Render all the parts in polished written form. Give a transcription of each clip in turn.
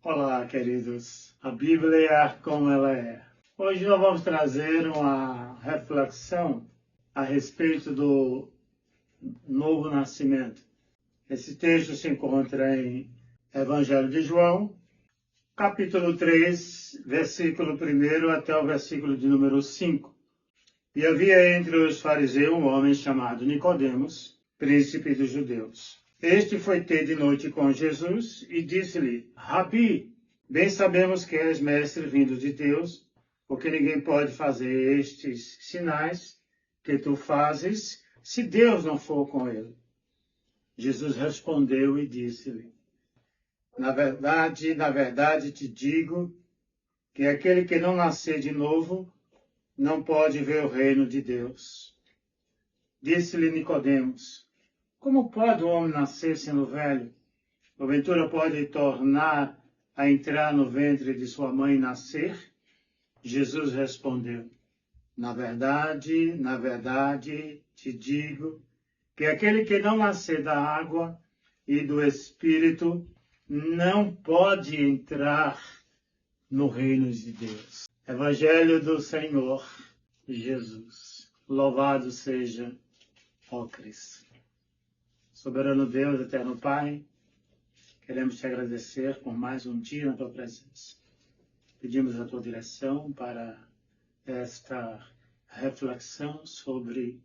Olá, queridos. A Bíblia como ela é. Hoje nós vamos trazer uma reflexão a respeito do novo nascimento. Esse texto se encontra em Evangelho de João, capítulo 3, versículo 1 até o versículo de número 5. E havia entre os fariseus um homem chamado Nicodemos, príncipe dos judeus. Este foi ter de noite com Jesus e disse-lhe: Rabi, bem sabemos que és mestre vindo de Deus, porque ninguém pode fazer estes sinais que tu fazes, se Deus não for com ele. Jesus respondeu e disse-lhe: na verdade te digo que aquele que não nascer de novo não pode ver o reino de Deus. Disse-lhe Nicodemos: como pode o homem nascer sendo velho? Porventura pode tornar a entrar no ventre de sua mãe e nascer? Jesus respondeu: na verdade te digo que aquele que não nascer da água e do Espírito não pode entrar no reino de Deus. Evangelho do Senhor Jesus. Louvado seja ó Cristo. Soberano Deus, eterno Pai, queremos te agradecer por mais um dia na tua presença. Pedimos a tua direção para esta reflexão sobre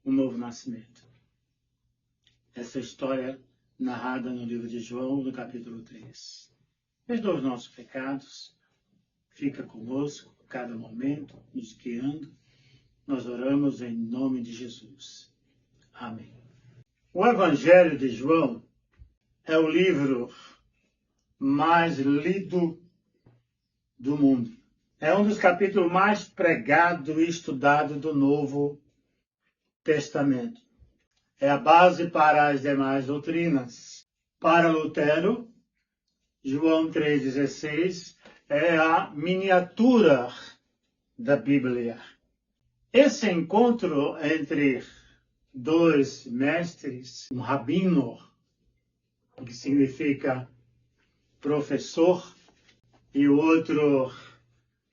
o novo nascimento. Essa história narrada no livro de João, no capítulo 3. Perdoa os nossos pecados, fica conosco a cada momento, nos guiando. Nós oramos em nome de Jesus. Amém. O Evangelho de João é o livro mais lido do mundo. É um dos capítulos mais pregados e estudados do Novo Testamento. É a base para as demais doutrinas. Para Lutero, João 3,16 é a miniatura da Bíblia. Esse encontro entre dois mestres, um rabino, que significa professor, e o outro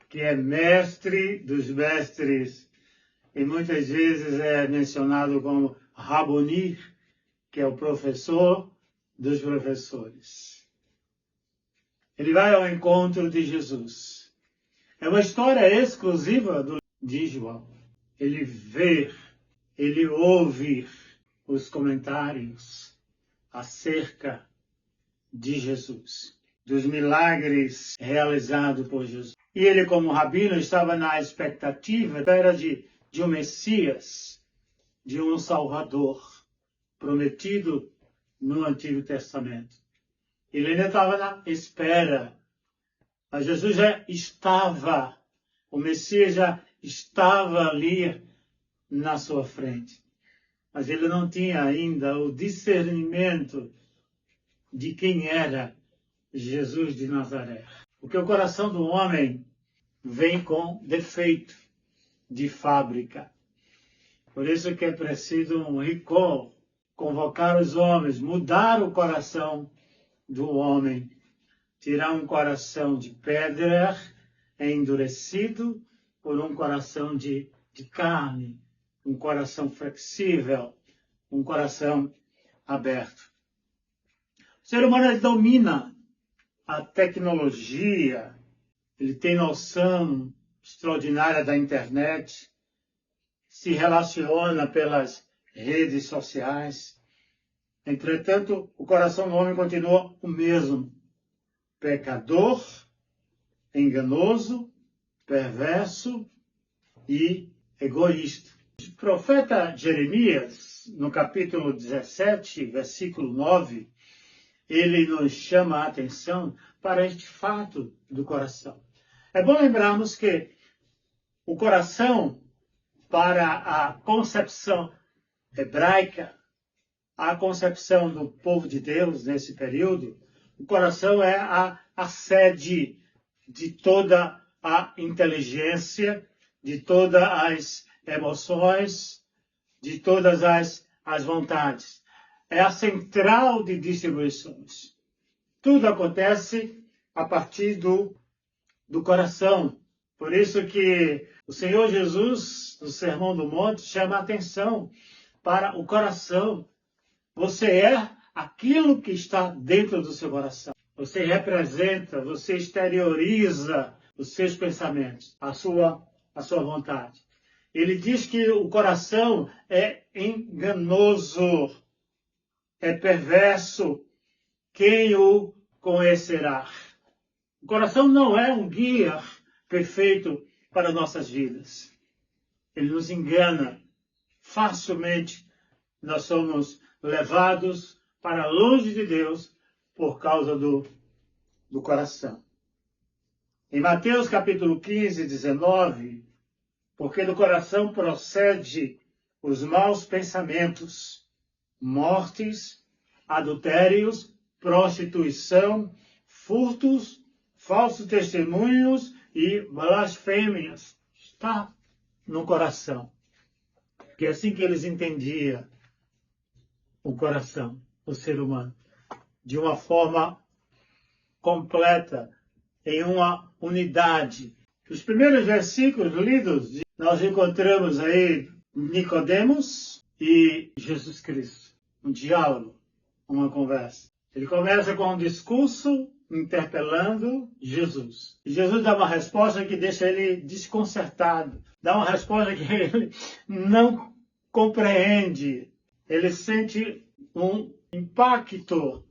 que é mestre dos mestres, e muitas vezes é mencionado como Raboni, que é o professor dos professores. Ele vai ao encontro de Jesus. É uma história exclusiva de João. Ele vê, ele ouve os comentários acerca de Jesus, dos milagres realizados por Jesus. E ele, como rabino, estava na expectativa de um Messias, de um Salvador prometido no Antigo Testamento. Ele ainda estava na espera, mas Jesus já estava, o Messias já estava ali na sua frente. Mas ele não tinha ainda o discernimento de quem era Jesus de Nazaré. Porque o coração do homem vem com defeito de fábrica. Por isso que é preciso um recall, convocar os homens, mudar o coração do homem, tirar um coração de pedra endurecido por um coração de carne, um coração flexível, um coração aberto. O ser humano ele domina a tecnologia, ele tem noção extraordinária da internet, se relaciona pelas redes sociais. Entretanto, o coração do homem continua o mesmo: pecador, enganoso, perverso e egoísta. O profeta Jeremias, no capítulo 17, versículo 9, ele nos chama a atenção para este fato do coração. É bom lembrarmos que o coração, para a concepção hebraica, a concepção do povo de Deus nesse período, o coração é a sede de toda a inteligência, de todas as emoções, de todas as vontades. É a central de distribuições. Tudo acontece a partir do coração. Por isso que o Senhor Jesus, no Sermão do Monte, chama a atenção para o coração. Você é aquilo que está dentro do seu coração. Você representa, você exterioriza os seus pensamentos, a sua vontade. Ele diz que o coração é enganoso, é perverso. Quem o conhecerá? O coração não é um guia perfeito para nossas vidas. Ele nos engana. Facilmente nós somos levados para longe de Deus por causa do coração. Em Mateus capítulo 15, 19, porque do coração procede os maus pensamentos, mortes, adultérios, prostituição, furtos, falsos testemunhos e blasfêmias. Está no coração. Porque é assim que eles entendiam o coração, o ser humano, de uma forma completa, em uma unidade. Os primeiros versículos lidos, nós encontramos aí Nicodemos e Jesus Cristo. Um diálogo, uma conversa. Ele começa com um discurso interpelando Jesus. E Jesus dá uma resposta que deixa ele desconcertado. Dá uma resposta que ele não compreende. Ele sente um impacto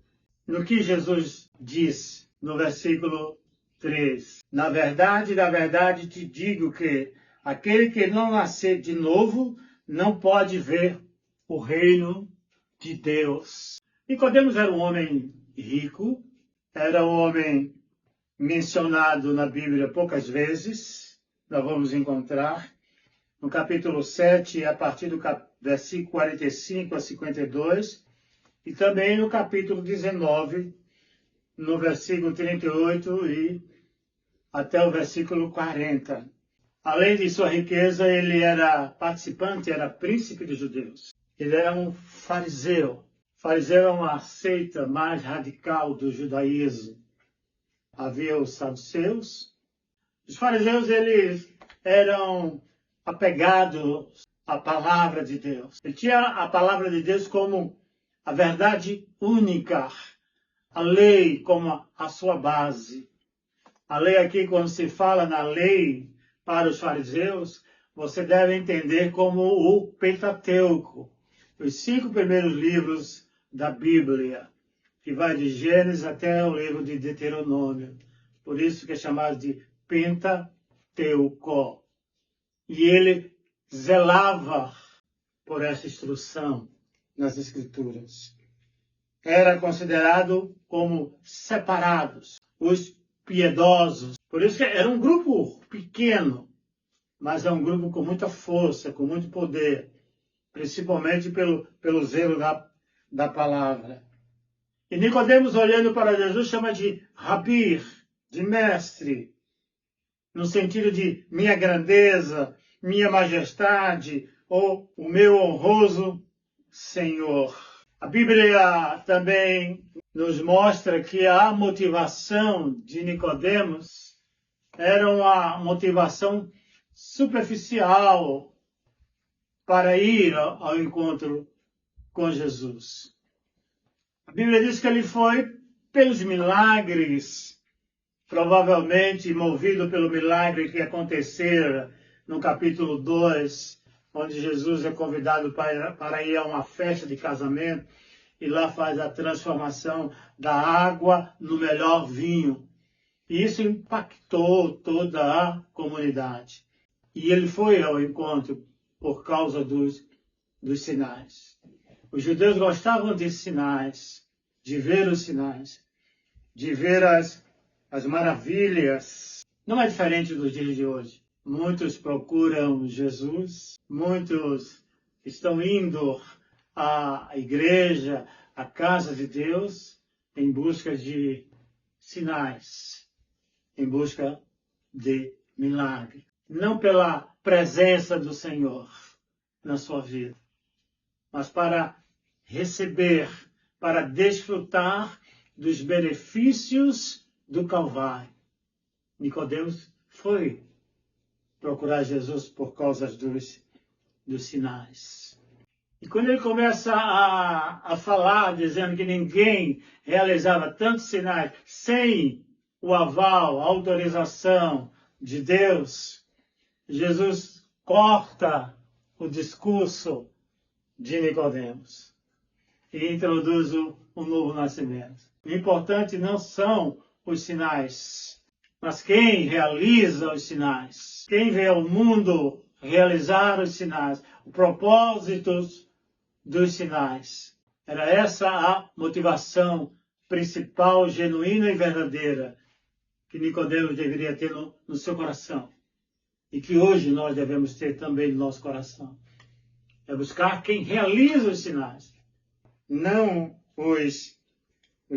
no que Jesus diz no versículo 3. Na verdade te digo que aquele que não nascer de novo não pode ver o reino de Deus. Nicodemos era um homem rico, era um homem mencionado na Bíblia poucas vezes. Nós vamos encontrar no capítulo 7, a partir do versículo 45 a 52, e também no capítulo 19, no versículo 38 e até o versículo 40. Além de sua riqueza, ele era participante, era príncipe dos judeus. Ele era um fariseu. Fariseu é uma seita mais radical do judaísmo. Havia os saduceus. Os fariseus, eles eram apegados à palavra de Deus. Ele tinha a palavra de Deus como a verdade única, a lei como a sua base. A lei aqui, quando se fala na lei para os fariseus, você deve entender como o Pentateuco, os 5 primeiros livros da Bíblia, que vai de Gênesis até o livro de Deuteronômio. Por isso que é chamado de Pentateuco. E ele zelava por essa instrução nas Escrituras. Era considerado como separados, os piedosos. Por isso que era um grupo pequeno, mas é um grupo com muita força, com muito poder, principalmente pelo zelo da palavra. E Nicodemos, olhando para Jesus, chama de Rabi, de mestre, no sentido de minha grandeza, minha majestade, ou o meu honroso Senhor. A Bíblia também nos mostra que a motivação de Nicodemos era uma motivação superficial para ir ao encontro com Jesus. A Bíblia diz que ele foi pelos milagres, provavelmente movido pelo milagre que acontecera no capítulo 2, onde Jesus é convidado para ir a uma festa de casamento e lá faz a transformação da água no melhor vinho. E isso impactou toda a comunidade. E ele foi ao encontro por causa dos sinais. Os judeus gostavam de sinais, de ver os sinais, de ver as maravilhas. Não é diferente dos dias de hoje. Muitos procuram Jesus, muitos estão indo à igreja, à casa de Deus, em busca de sinais, em busca de milagre. Não pela presença do Senhor na sua vida, mas para receber, para desfrutar dos benefícios do Calvário. Nicodemos foi procurar Jesus por causa dos sinais. E quando ele começa a falar, dizendo que ninguém realizava tantos sinais sem o aval, a autorização de Deus, Jesus corta o discurso de Nicodemos e introduz um novo nascimento. O importante não são os sinais, mas quem realiza os sinais, quem vê o mundo realizar os sinais, o propósito dos sinais. Era essa a motivação principal, genuína e verdadeira que Nicodemos deveria ter no seu coração e que hoje nós devemos ter também no nosso coração. É buscar quem realiza os sinais, não os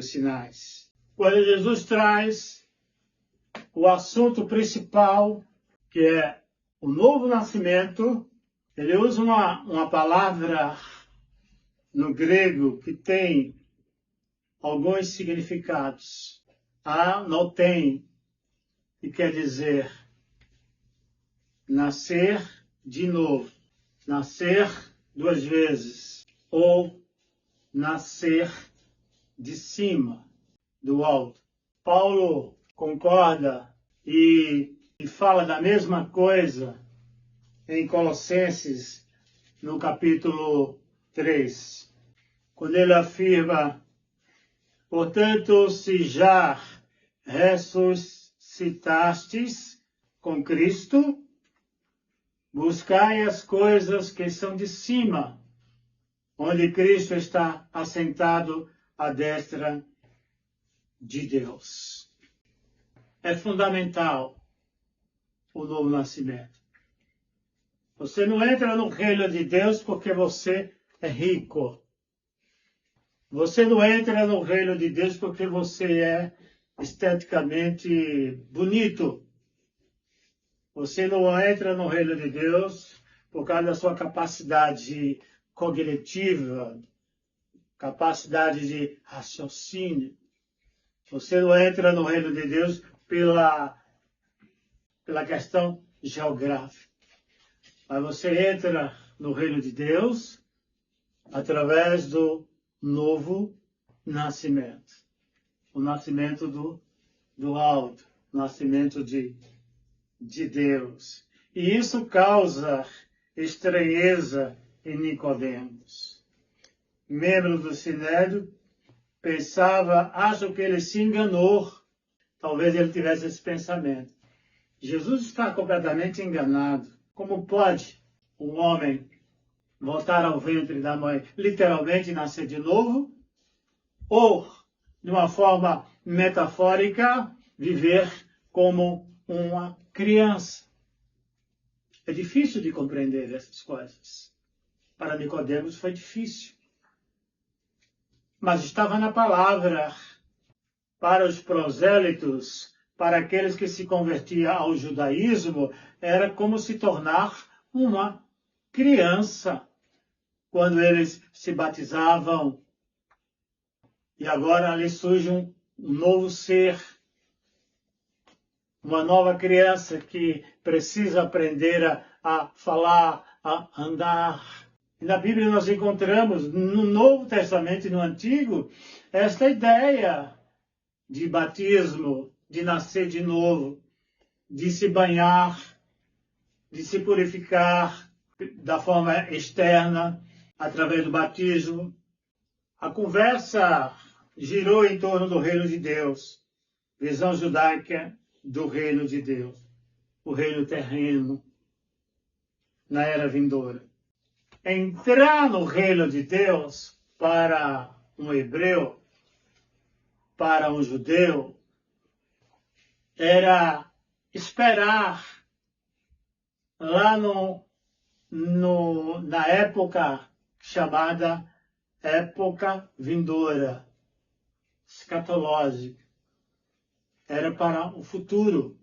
sinais. Quando Jesus traz o assunto principal, que é o novo nascimento, ele usa uma palavra no grego que tem alguns significados. Anotem, que quer dizer nascer de novo, nascer duas vezes, ou nascer de cima, do alto. Paulo concorda e fala da mesma coisa em Colossenses, no capítulo 3, quando ele afirma: portanto, se já ressuscitastes com Cristo, buscai as coisas que são de cima, onde Cristo está assentado à destra de Deus. É fundamental o novo nascimento. Você não entra no reino de Deus porque você é rico. Você não entra no reino de Deus porque você é esteticamente bonito. Você não entra no reino de Deus por causa da sua capacidade cognitiva, capacidade de raciocínio. Você não entra no reino de Deus pela questão geográfica. Mas você entra no reino de Deus através do novo nascimento. O nascimento do alto, o nascimento de Deus. E isso causa estranheza em Nicodemos. Membro do Sinédrio, acho que ele se enganou. Talvez ele tivesse esse pensamento. Jesus está completamente enganado. Como pode um homem voltar ao ventre da mãe, literalmente nascer de novo, ou, de uma forma metafórica, viver como uma criança? É difícil de compreender essas coisas. Para Nicodemos foi difícil. Mas estava na palavra. Para os prosélitos, para aqueles que se convertiam ao judaísmo, era como se tornar uma criança quando eles se batizavam. E agora ali surge um novo ser, uma nova criança que precisa aprender a falar, a andar. E na Bíblia nós encontramos, no Novo Testamento e no Antigo, esta ideia de batismo, de nascer de novo, de se banhar, de se purificar da forma externa, através do batismo. A conversa girou em torno do reino de Deus, visão judaica do reino de Deus, o reino terreno, na era vindoura. Entrar no reino de Deus para um hebreu, para um judeu, era esperar lá na época chamada época vindoura, escatológica. Era para o futuro.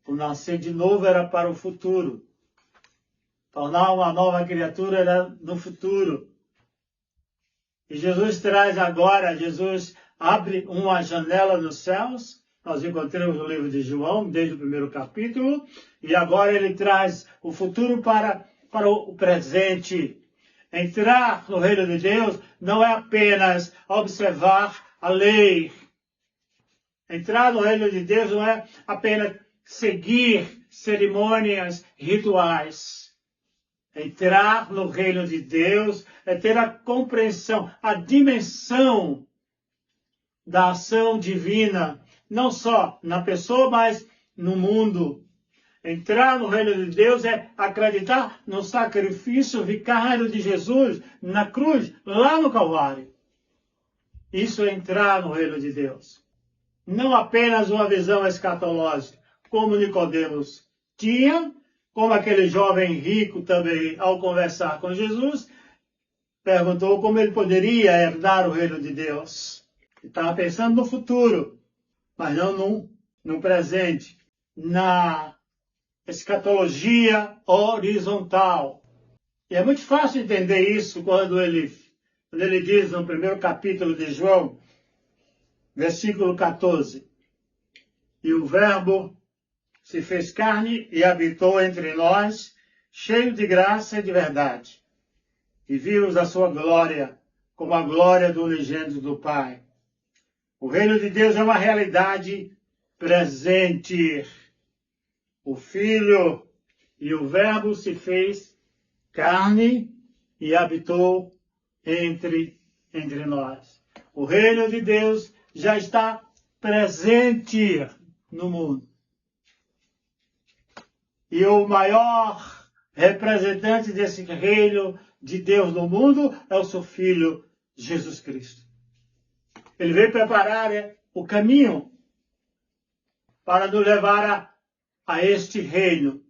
O nascer de novo era para o futuro. Tornar uma nova criatura era no futuro. E Jesus abre uma janela nos céus. Nós encontramos no livro de João, desde o primeiro capítulo, e agora ele traz o futuro para o presente. Entrar no reino de Deus não é apenas observar a lei. Entrar no reino de Deus não é apenas seguir cerimônias rituais. Entrar no reino de Deus é ter a compreensão, a dimensão da ação divina, não só na pessoa, mas no mundo. Entrar no reino de Deus é acreditar no sacrifício vicário de Jesus na cruz, lá no Calvário. Isso é entrar no reino de Deus. Não apenas uma visão escatológica, como Nicodemos tinha, como aquele jovem rico também, ao conversar com Jesus, perguntou como ele poderia herdar o reino de Deus. Ele estava pensando no futuro, mas não no presente, na escatologia horizontal. E é muito fácil entender isso quando ele diz no primeiro capítulo de João, versículo 14, e o Verbo se fez carne e habitou entre nós, cheio de graça e de verdade. E vimos a sua glória, como a glória do unigênito do Pai. O reino de Deus é uma realidade presente. O Filho e o Verbo se fez carne e habitou entre nós. O reino de Deus já está presente no mundo. E o maior representante desse reino de Deus no mundo é o seu Filho, Jesus Cristo. Ele veio preparar o caminho para nos levar a este reino.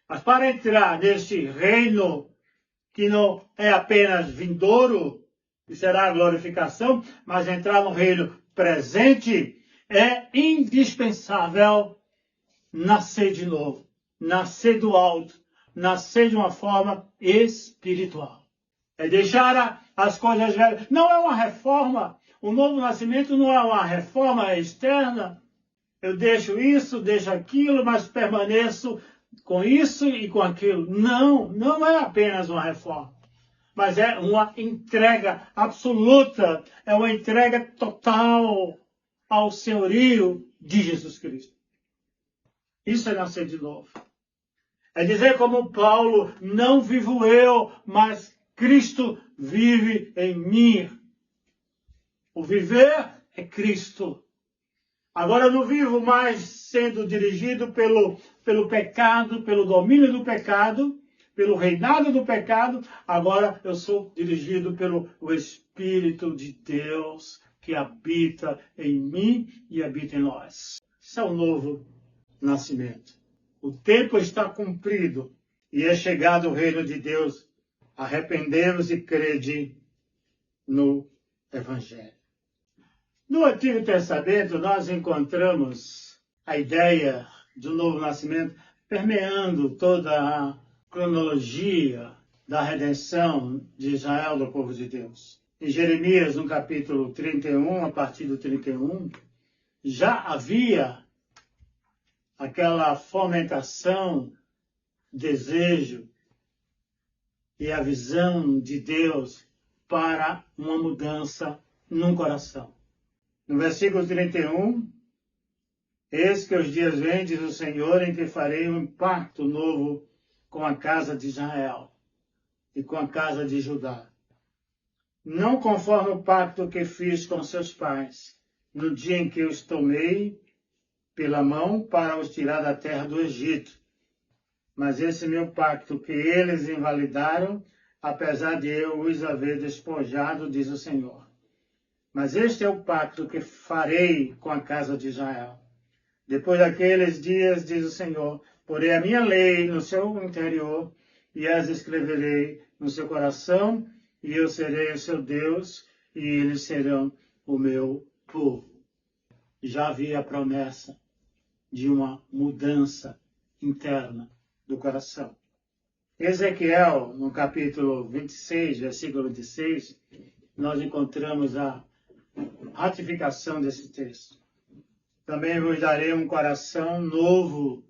Mas para entrar neste reino, que não é apenas vindouro, que será a glorificação, mas entrar no reino presente, é indispensável nascer de novo, nascer do alto, nascer de uma forma espiritual. É deixar as coisas velhas. Não é uma reforma. O novo nascimento não é uma reforma externa. Eu deixo isso, deixo aquilo, mas permaneço com isso e com aquilo. Não é apenas uma reforma. Mas é uma entrega absoluta, é uma entrega total ao senhorio de Jesus Cristo. Isso é nascer de novo. É dizer como Paulo, não vivo eu, mas Cristo vive em mim. O viver é Cristo. Agora eu não vivo mais sendo dirigido pelo pecado, pelo domínio do pecado, pelo reinado do pecado. Agora eu sou dirigido pelo Espírito de Deus que habita em mim e habita em nós. Isso é um novo nascimento. O tempo está cumprido e é chegado o reino de Deus. Arrependemos e crede no Evangelho. No Antigo Testamento, nós encontramos a ideia do novo nascimento permeando toda a cronologia da redenção de Israel, do povo de Deus. Em Jeremias, no capítulo 31, a partir do 31, já havia aquela fomentação, desejo e a visão de Deus para uma mudança num coração. No versículo 31, eis que os dias vêm, diz o Senhor, em que farei um pacto novo com a casa de Israel e com a casa de Judá. Não conforme o pacto que fiz com seus pais, no dia em que os tomei pela mão para os tirar da terra do Egito. Mas esse meu pacto que eles invalidaram, apesar de eu os haver despojado, diz o Senhor. Mas este é o pacto que farei com a casa de Israel. Depois daqueles dias, diz o Senhor, porei a minha lei no seu interior e as escreverei no seu coração, e eu serei o seu Deus, e eles serão o meu povo. Já havia a promessa de uma mudança interna do coração. Ezequiel, no capítulo 26, versículo 26, nós encontramos a ratificação desse texto. Também vos darei um coração novo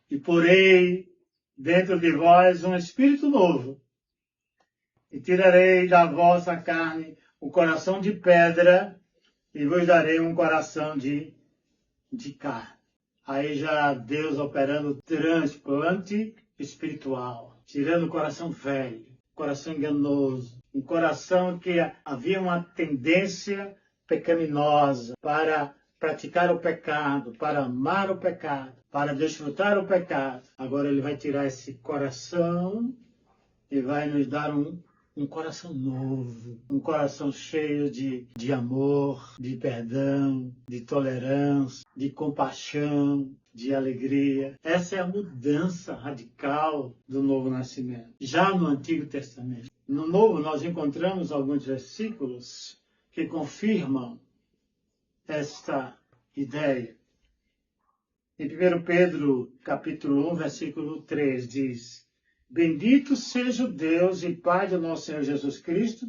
e porei dentro de vós um espírito novo. E tirarei da vossa carne o coração de pedra e vos darei um coração de carne. Aí já Deus operando o transplante espiritual, tirando o coração velho, coração enganoso, um coração que havia uma tendência pecaminosa para praticar o pecado, para amar o pecado, para desfrutar o pecado. Agora ele vai tirar esse coração e vai nos dar um coração novo, um coração cheio de amor, de perdão, de tolerância, de compaixão, de alegria. Essa é a mudança radical do novo nascimento. Já no Antigo Testamento. No Novo nós encontramos alguns versículos que confirmam esta ideia. Em 1 Pedro, capítulo 1, versículo 3, diz: Bendito seja o Deus e Pai do nosso Senhor Jesus Cristo,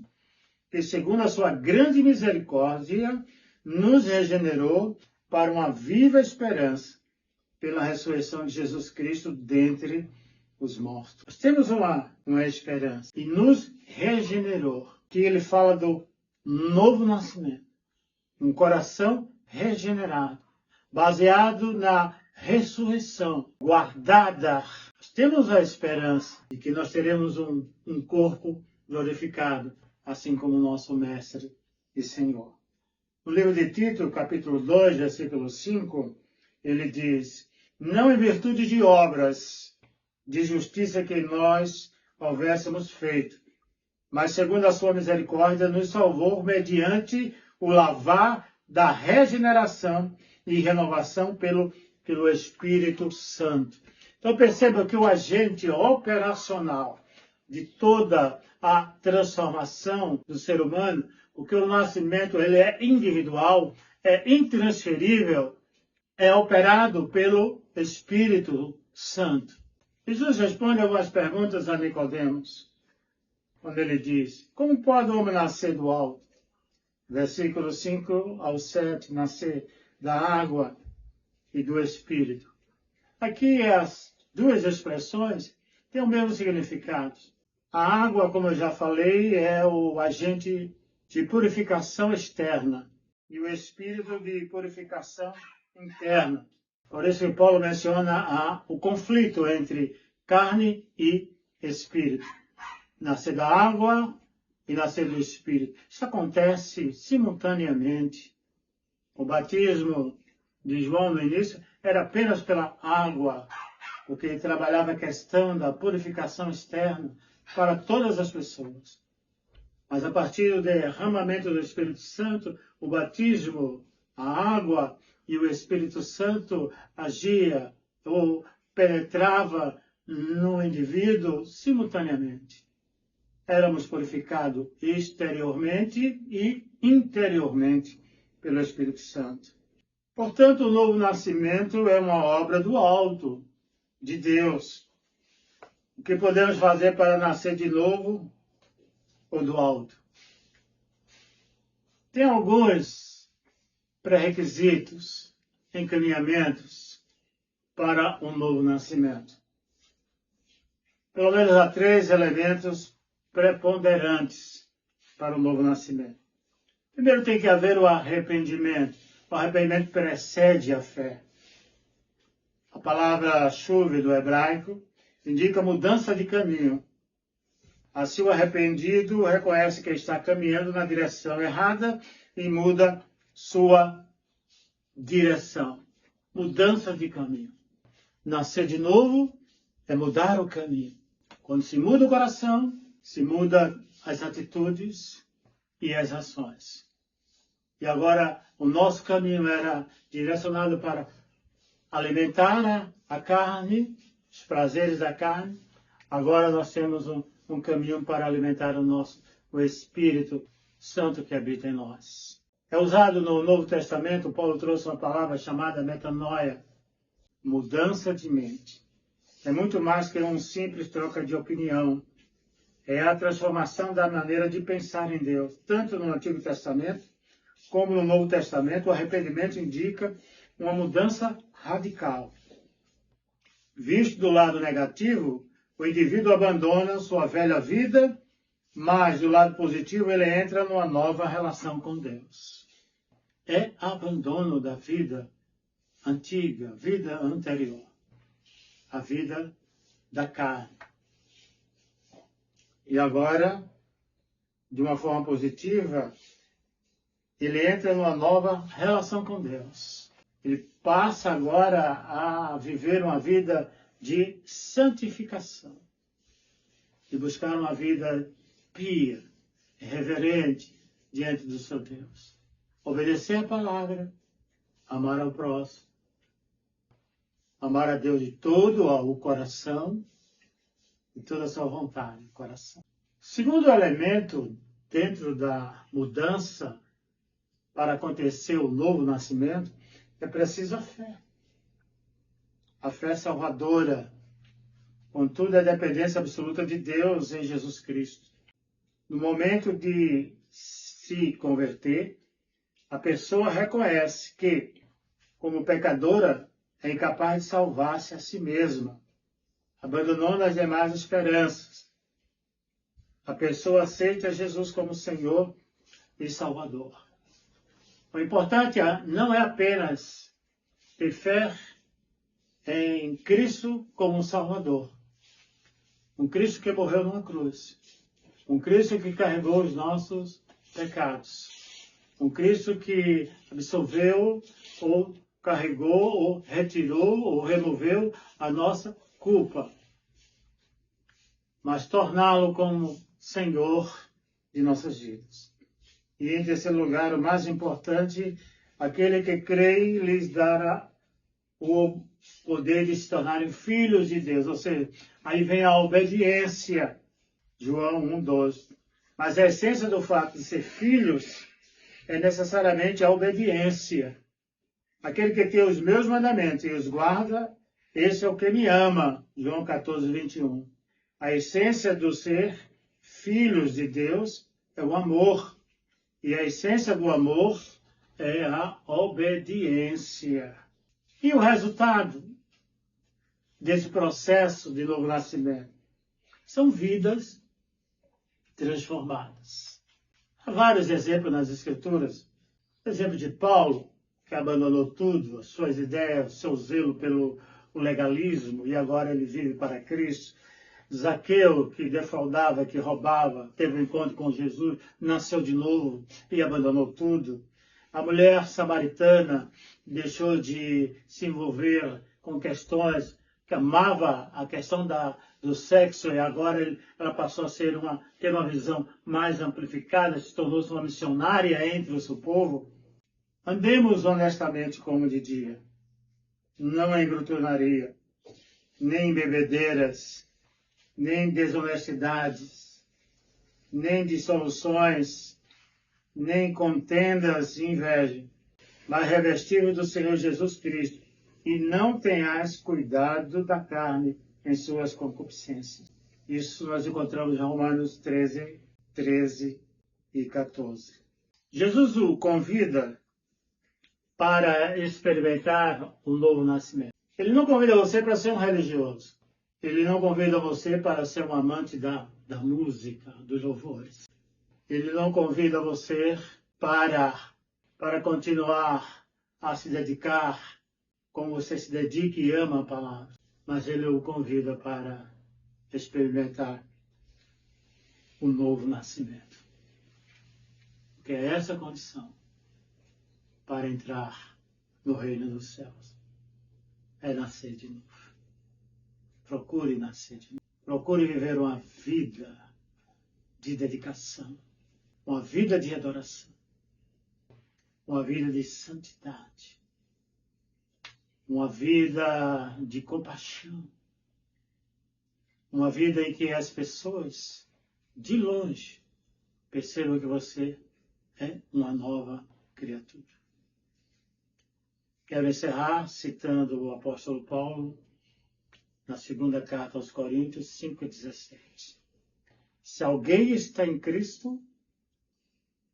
que segundo a sua grande misericórdia, nos regenerou para uma viva esperança, pela ressurreição de Jesus Cristo dentre os mortos. Nós temos uma esperança e nos regenerou, que ele fala do novo nascimento, um coração regenerado, baseado na ressurreição, guardada. Nós temos a esperança de que nós teremos um corpo glorificado, assim como o nosso Mestre e Senhor. No livro de Tito, capítulo 2, versículo 5, ele diz: Não em virtude de obras de justiça que nós houvéssemos feito, mas segundo a sua misericórdia nos salvou mediante o lavar da regeneração e renovação pelo Espírito Santo. Então perceba que o agente operacional de toda a transformação do ser humano, porque o nascimento ele é individual, é intransferível, é operado pelo Espírito Santo. Jesus responde algumas perguntas a Nicodemos, quando ele diz: Como pode o homem nascer do alto? Versículo 5 ao 7, nascer da água e do Espírito. Aqui as duas expressões têm o mesmo significado. A água, como eu já falei, é o agente de purificação externa e o Espírito de purificação interna. Por isso que Paulo menciona o conflito entre carne e Espírito. Nascer da água e nascer do Espírito. Isso acontece simultaneamente. O batismo de João no início era apenas pela água, porque ele trabalhava a questão da purificação externa para todas as pessoas. Mas a partir do derramamento do Espírito Santo, o batismo, a água e o Espírito Santo agia ou penetrava no indivíduo simultaneamente. Éramos purificados exteriormente e interiormente pelo Espírito Santo. Portanto, o novo nascimento é uma obra do alto, de Deus. O que podemos fazer para nascer de novo ou do alto? Tem alguns pré-requisitos, encaminhamentos para um novo nascimento. Pelo menos há 3 elementos preponderantes para o novo nascimento. Primeiro tem que haver o arrependimento. O arrependimento precede a fé. A palavra chuve do hebraico indica mudança de caminho. Assim o arrependido reconhece que está caminhando na direção errada e muda sua direção. Mudança de caminho. Nascer de novo é mudar o caminho. Quando se muda o coração, se muda as atitudes e as ações. E agora o nosso caminho era direcionado para alimentar a carne, os prazeres da carne. Agora nós temos um caminho para alimentar o Espírito Santo que habita em nós. É usado no Novo Testamento, Paulo trouxe uma palavra chamada metanoia, mudança de mente. É muito mais que uma simples troca de opinião. É a transformação da maneira de pensar em Deus. Tanto no Antigo Testamento como no Novo Testamento, o arrependimento indica uma mudança radical. Visto do lado negativo, o indivíduo abandona sua velha vida, mas do lado positivo ele entra numa nova relação com Deus. É abandono da vida antiga, vida anterior, a vida da carne. E agora, de uma forma positiva, ele entra numa nova relação com Deus. Ele passa agora a viver uma vida de santificação, de buscar uma vida pia, reverente diante do seu Deus. Obedecer a palavra, amar ao próximo, amar a Deus de todo o coração, de toda a sua vontade, coração. Segundo elemento dentro da mudança para acontecer o novo nascimento, é preciso a fé. A fé salvadora, contudo, é a dependência absoluta de Deus em Jesus Cristo. No momento de se converter, a pessoa reconhece que, como pecadora, é incapaz de salvar-se a si mesma, abandonando as demais esperanças. A pessoa aceita Jesus como Senhor e Salvador. O importante não é apenas ter fé em Cristo como um Salvador. Um Cristo que morreu numa cruz. Um Cristo que carregou os nossos pecados. Um Cristo que absolveu, ou carregou, ou retirou, ou removeu a nossa culpa. Mas torná-lo como Senhor de nossas vidas. E em terceiro lugar, o mais importante, aquele que crê lhes dará o poder de se tornarem filhos de Deus. Ou seja, aí vem a obediência. João 1,12. Mas a essência do fato de ser filhos é necessariamente a obediência. Aquele que tem os meus mandamentos e os guarda, esse é o que me ama. João 14:21. A essência do ser filhos de Deus é o amor. E a essência do amor é a obediência. E o resultado desse processo de novo nascimento? São vidas transformadas. Há vários exemplos nas Escrituras. O exemplo de Paulo, que abandonou tudo, as suas ideias, seu zelo pelo legalismo, e agora ele vive para Cristo. Zaqueu, que defraudava, que roubava, teve um encontro com Jesus, nasceu de novo e abandonou tudo. A mulher samaritana deixou de se envolver com questões que amava a questão do sexo, e agora ela passou a ter uma visão mais amplificada, se tornou-se uma missionária entre o seu povo. Andemos honestamente como de dia, não em glutonaria, nem em bebedeiras, nem desonestidades, nem dissoluções, nem contendas e inveja, mas revestivos do Senhor Jesus Cristo, e não tenhais cuidado da carne em suas concupiscências. Isso nós encontramos em Romanos 13 e 14. Jesus o convida para experimentar o novo nascimento. Ele não convida você para ser um religioso. Ele não convida você para ser um amante da música, dos louvores. Ele não convida você para continuar a se dedicar como você se dedica e ama a palavra. Mas ele o convida para experimentar o novo nascimento. Porque é essa a condição para entrar no reino dos céus. É nascer de novo. Procure nascer de novo. Procure viver uma vida de dedicação, uma vida de adoração, uma vida de santidade, uma vida de compaixão, uma vida em que as pessoas, de longe, percebam que você é uma nova criatura. Quero encerrar citando o apóstolo Paulo, na segunda carta aos Coríntios 5,17. Se alguém está em Cristo,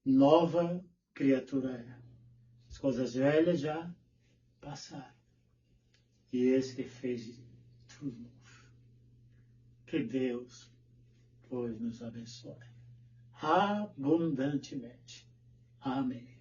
nova criatura é. As coisas velhas já passaram. E esse que fez tudo novo. Que Deus, pois, nos abençoe abundantemente. Amém.